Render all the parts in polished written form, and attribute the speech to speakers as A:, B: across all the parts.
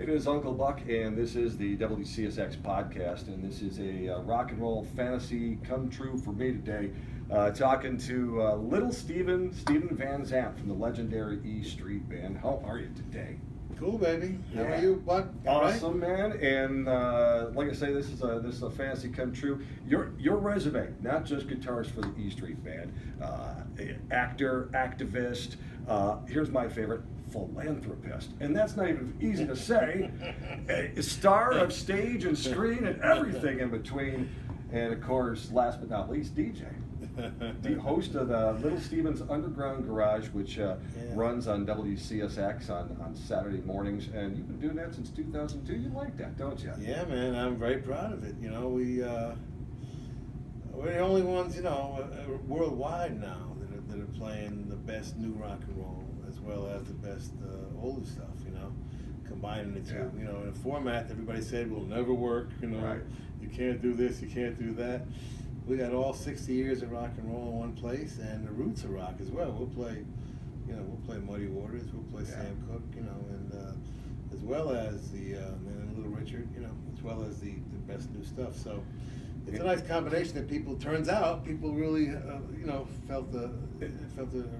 A: It is Uncle Buck, and this is the WCSX podcast, and this is a rock and roll fantasy come true for me today. Talking to little Steven Van Zandt from the legendary E Street Band. How are you today?
B: Cool, baby. How
A: Yeah.
B: are you, Buck?
A: Awesome, man. And like I say, this is a fantasy come true. Your resume, not just guitarist for the E Street Band, actor, activist. Here's my favorite. Philanthropist, and that's not even easy to say. A star of stage and screen and everything in between, and of course, last but not least, DJ. The host of the Little Steven's Underground Garage, which runs on WCSX on Saturday mornings, and you've been doing that since 2002. You like that, don't you?
B: Yeah, man. I'm very proud of it. You know, we're the only ones, worldwide now that are playing the best new rock and roll as well as the best older stuff. Combining the two.
A: Yeah.
B: In a format that everybody said will never work.
A: Right.
B: You can't do this, you can't do that. We got all 60 years of rock and roll in one place, and the roots of rock as well. We'll play Muddy Waters, we'll play Sam Cooke, and as well as the and Little Richard, as well as the best new stuff. So it's a nice combination that turns out people really, felt a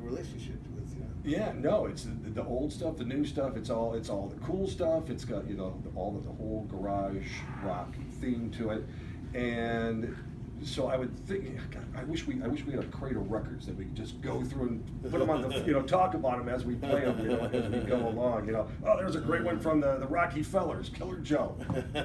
B: relationship with.
A: Yeah, no, it's the old stuff, the new stuff. It's all the cool stuff. It's got the whole garage rock theme to it, and so I would think, God, I wish we had a crate of records that we could just go through and put them on the talk about them as we play them, as we go along. Oh, there's a great one from the Rocky Fellers, Killer Joe.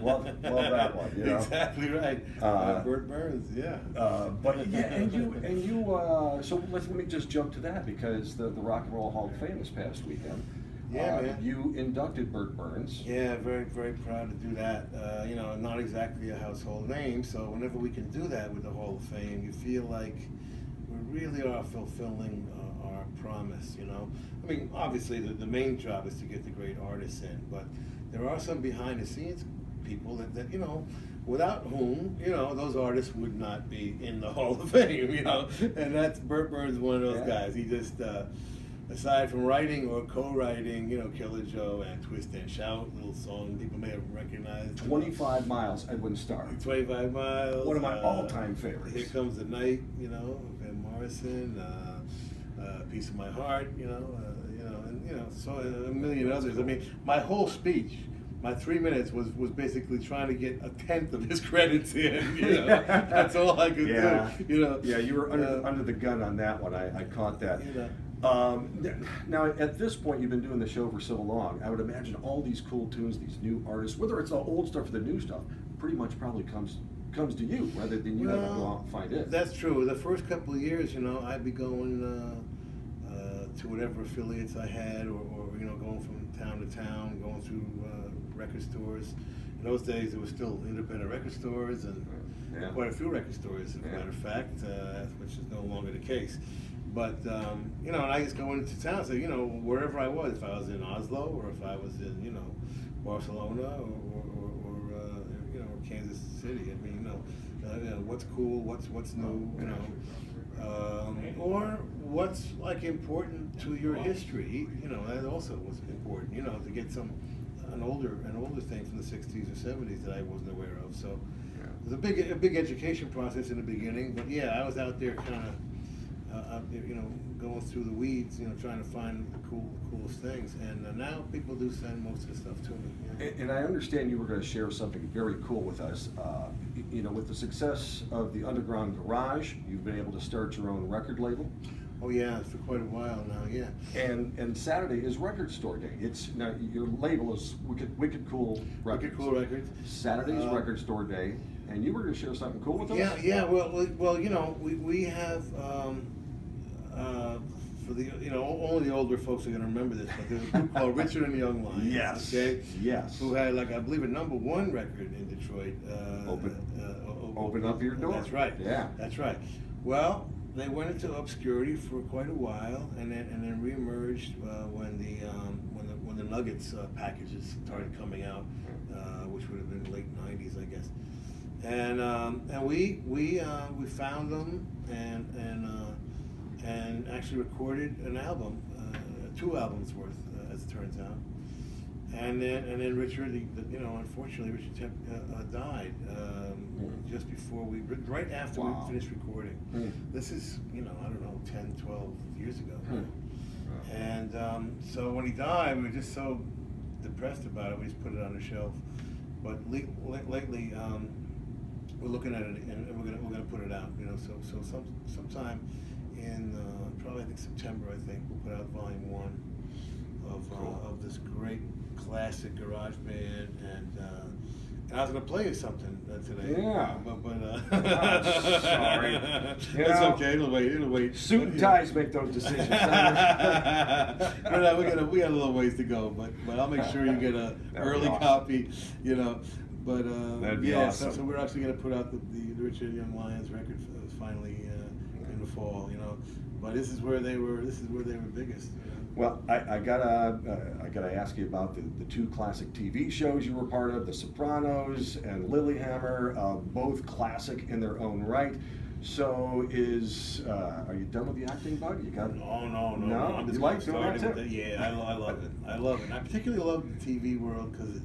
A: Love that one.
B: Exactly right. Bert Burns, yeah.
A: But yeah, and you. So let me just jump to that, because the Rock and Roll Hall of Fame this past weekend.
B: Yeah, man.
A: You inducted Bert Burns.
B: Yeah, very, very proud to do that. Not exactly a household name, so whenever we can do that with the Hall of Fame, you feel like we really are fulfilling our promise, I mean, obviously the main job is to get the great artists in, but there are some behind-the-scenes people that without whom, those artists would not be in the Hall of Fame, and that's Bert Burns, one of those guys. He just... aside from writing or co-writing, Killer Joe and Twist and Shout, little song people may have recognized.
A: 25 Miles, Edwin Starr.
B: 25 Miles.
A: One of my all-time favorites.
B: Here Comes the Night, Van Morrison, Piece of My Heart, so a million others. I mean, my whole speech, my 3 minutes was basically trying to get a tenth of his credits in. That's all I could do.
A: Yeah, you were under the gun on that one. I caught that. Now, at this point, you've been doing the show for so long, I would imagine all these cool tunes, these new artists, whether it's the old stuff or the new stuff, pretty much probably comes to you rather than you have to go out and find it.
B: That's true. The first couple of years, I'd be going to whatever affiliates I had, or going from town to town, going through record stores. In those days, there were still independent record stores and quite a few record stores, as a matter of fact, which is no longer the case. But, and I just go into town, so, wherever I was, if I was in Oslo, or if I was in, Barcelona, or Kansas City, I mean, what's cool, what's new, or what's, like, important to your history, that also was important, to get an older thing from the 60s or 70s that I wasn't aware of, so it was a big education process in the beginning, but yeah, I was out there kind of, going through the weeds, trying to find the coolest things. And now people do send most of the stuff to me.
A: And I understand you were going to share something very cool with us. With the success of the Underground Garage, you've been able to start your own record label.
B: Oh yeah, for quite a while now. Yeah.
A: And Saturday is Record Store Day. Now your label is Wicked Cool Records.
B: Wicked Cool Records.
A: Saturday is Record Store Day, and you were going to share something cool with us.
B: Yeah. Well, we have. For the only the older folks are going to remember this, but there's a group called Richard and the Young Lions.
A: Yes.
B: Okay.
A: Yes.
B: Who had I believe a #1 record in Detroit.
A: Open Up Your Door.
B: That's right.
A: Yeah.
B: That's right. Well, they went into obscurity for quite a while, and then reemerged when the Nuggets packages started coming out, which would have been late '90s, I guess. And we found them and actually recorded an album, 2 albums worth, as it turns out. And then Richard, unfortunately, Richard died just before right after we finished recording. This is, I don't know, 10, 12 years ago. And so when he died, we were just so depressed about it, we just put it on the shelf. But lately, we're looking at it, and we're gonna put it out. So sometime in probably I think September, we'll put out Volume 1 of this great classic garage band, and I was gonna play you something today.
A: Yeah.
B: But
A: sorry.
B: It's okay. It'll wait.
A: Suit and ties make those decisions.
B: We got a little ways to go, but I'll make sure you get a early copy. But
A: That'd be
B: yeah.
A: awesome.
B: So we're actually gonna put out the Richard Young Lions record finally in the fall. But this is where they were. This is where they were biggest.
A: Well, I gotta ask you about the two classic TV shows you were part of, The Sopranos and Lilyhammer, both classic in their own right. So are you done with the acting bug? You got
B: No.
A: I'm just like doing that too?
B: Yeah, I love it. I love it. I particularly love the TV world because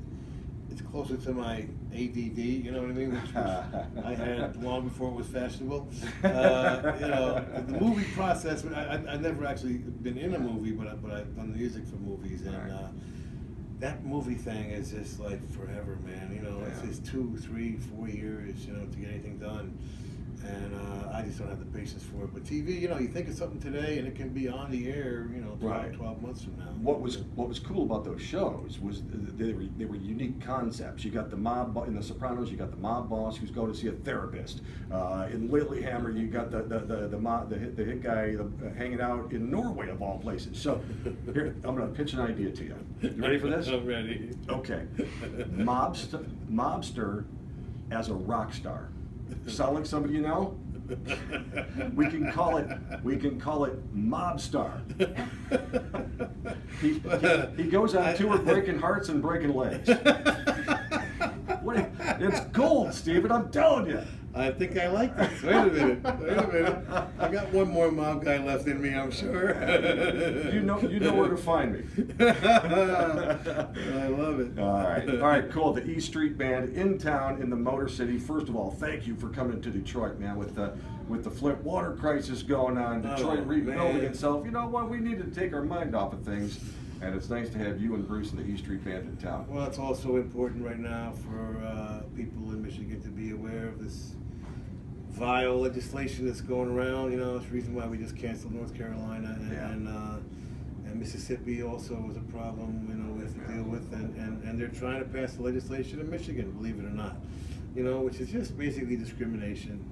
B: it's closer to my ADD, you know what I mean? Which I had long before it was fashionable. The movie process, I've never actually been in a movie, but I've done music for movies, and that movie thing is just like forever, man. It's just 2, 3, 4 years, to get anything done. And I just don't have the patience for it. But TV, you think of something today, and it can be on the air, 12 months from now.
A: What was cool about those shows was they were unique concepts. You got the mob in The Sopranos. You got the mob boss who's going to see a therapist. In Lilyhammer, you got the hit guy hanging out in Norway of all places. So here, I'm going to pitch an idea to you. You ready for this?
B: I'm ready.
A: Okay, mobster as a rock star. Sound like somebody you know? We can call it Mobstar. He goes on tour breaking hearts and breaking legs. It's gold, Stephen, I'm telling you.
B: I think I like this. Wait a minute. I got one more mob guy left in me, I'm sure.
A: You know where to find me.
B: I love it.
A: All right, cool. The E Street Band in town in the Motor City. First of all, thank you for coming to Detroit, man. With the Flint water crisis going on, Detroit rebuilding itself. You know what? We need to take our mind off of things. And it's nice to have you and Bruce and the E Street Band in town.
B: Well, it's also important right now for people in Michigan to be aware of this vile legislation that's going around. It's the reason why we just canceled North Carolina, and Mississippi also was a problem. We have to deal with, and they're trying to pass the legislation in Michigan, believe it or not. Which is just basically discrimination.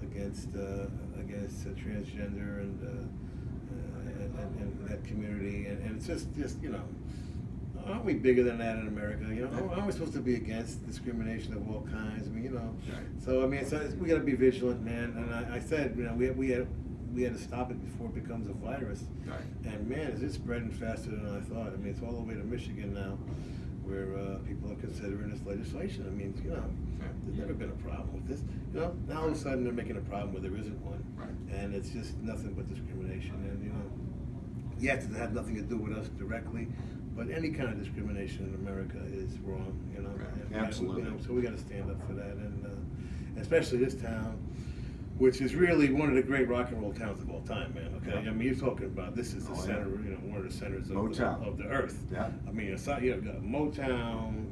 B: Against transgender and that community, and it's just aren't we bigger than that in America? Aren't we supposed to be against discrimination of all kinds? So we got to be vigilant, man. And I said, we had to stop it before it becomes a virus.
A: Right.
B: And man, is it spreading faster than I thought? It's all the way to Michigan now, where people are considering this legislation. There's never been a problem with this. Now all of a sudden they're making a problem where there isn't one, and it's just nothing but discrimination. And yes, it had nothing to do with us directly, but any kind of discrimination in America is wrong.
A: Absolutely.
B: So we got to stand up for that, and especially this town, which is really one of the great rock and roll towns of all time, man. Okay, you're talking about this is the center, one of the centers of the earth.
A: Yeah.
B: It's not, got Motown,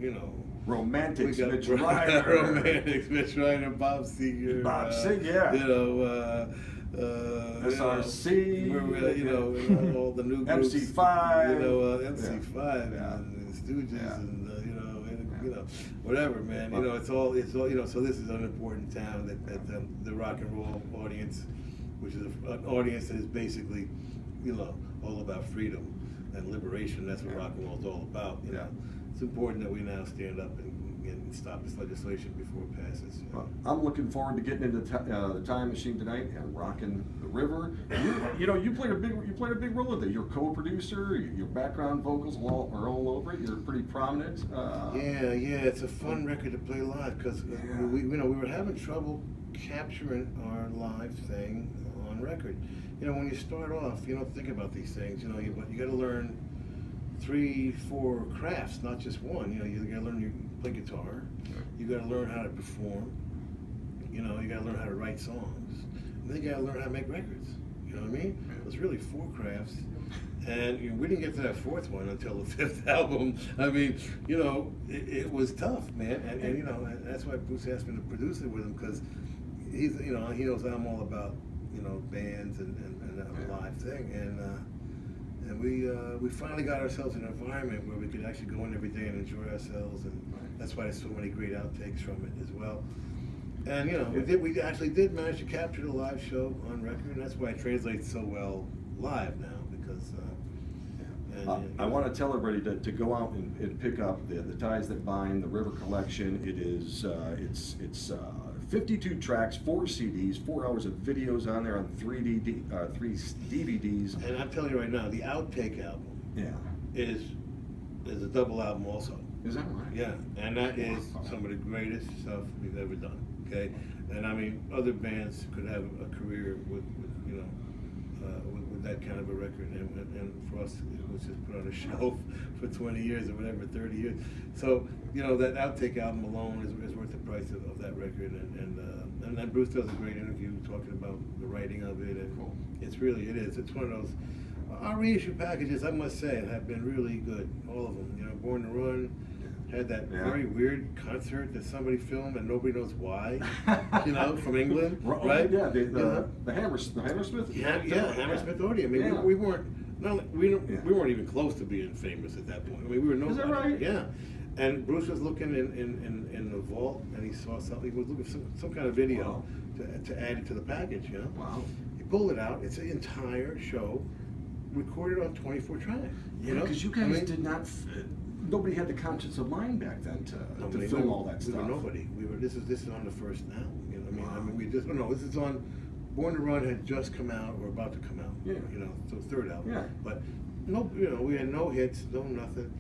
A: Romantics,
B: we got
A: Mitch Ryder.
B: Romantics, Mitch Ryder, Bob Seger.
A: SRC,
B: all the new groups,
A: MC5,
B: MC5, and the Stooges, and whatever, man. It's all. So this is an important town that the rock and roll audience, which is an audience that is basically, all about freedom and liberation. That's what rock and roll is all about. It's important that we now stand up and stop this legislation before it passes.
A: Well, I'm looking forward to getting into the time machine tonight and rocking the river. You played a big role in it. You're co-producer. Your background vocals are all over it. You're pretty prominent.
B: It's a fun record to play live because we were having trouble capturing our live thing on record. When you start off, you don't think about these things. But you got to learn 3, 4 crafts, not just one. You know, you gotta learn to play guitar, you gotta learn how to perform, you know, you gotta learn how to write songs, and then you gotta learn how to make records. You know what I mean? It was really 4 crafts, and you know, we didn't get to that 4th one until the 5th album. I mean, you know, it was tough, man, and you know, and that's why Bruce asked me to produce it with him, because he's, you know, he knows I'm all about, you know, bands and that live thing, and we finally got ourselves in an environment where we could actually go in every day and enjoy ourselves, and that's why there's so many great outtakes from it as well. And you know, we actually did manage to capture the live show on record, and that's why it translates so well live now, because
A: I want to tell everybody to go out and pick up the Ties That Bind, the River Collection. It is it's 52 tracks, 4 CDs, 4 hours of videos on there on 3 DVDs.
B: And I'm telling you right now, the outtake album is a double album also.
A: Is that right?
B: Yeah, and that is some of the greatest stuff we've ever done. Okay, and I mean, other bands could have a career with you know, with that kind of a record, and for us, it was just put on a shelf for 20 years or whatever, 30 years. So you know, that outtake album alone is worth the price of that record, and then Bruce does a great interview talking about the writing of it, and it's one of those. Our reissue packages, I must say, have been really good. All of them. You know, Born to Run had that very weird concert that somebody filmed and nobody knows why. You know, from England, right?
A: Yeah, the Hammersmith.
B: Yeah, Hammersmith Audio. I mean, we weren't we weren't even close to being famous at that point. I mean, we were nobody.
A: Is that right?
B: Yeah. And Bruce was looking in the vault, and he saw something. He was looking for some kind of video to add it to the package. You know.
A: Wow.
B: He pulled it out. It's an entire show, recorded on 24 tracks.
A: You know, because you guys did not. Nobody had the conscience of mind back then to film all that stuff.
B: We were nobody. This is on the first album. You know what I mean? We just this is on. Born to Run had just come out or about to come out.
A: Yeah.
B: You know, so 3rd album.
A: Yeah.
B: But no, you know, we had no hits, no nothing,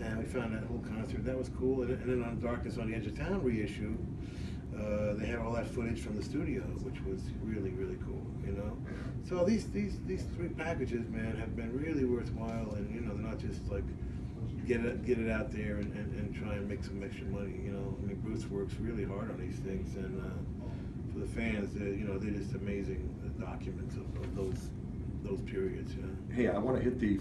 B: and we found that whole concert. That was cool. And then on Darkness on the Edge of Town reissue, they had all that footage from the studio, which was really cool. You know. So these 3 packages, man, have been really worthwhile, and you know, they're not just like get it out there and try and make some extra money. You know, I mean, Bruce works really hard on these things, and for the fans, you know, they're just amazing documents of those periods. You know.
A: Hey, I want to hit the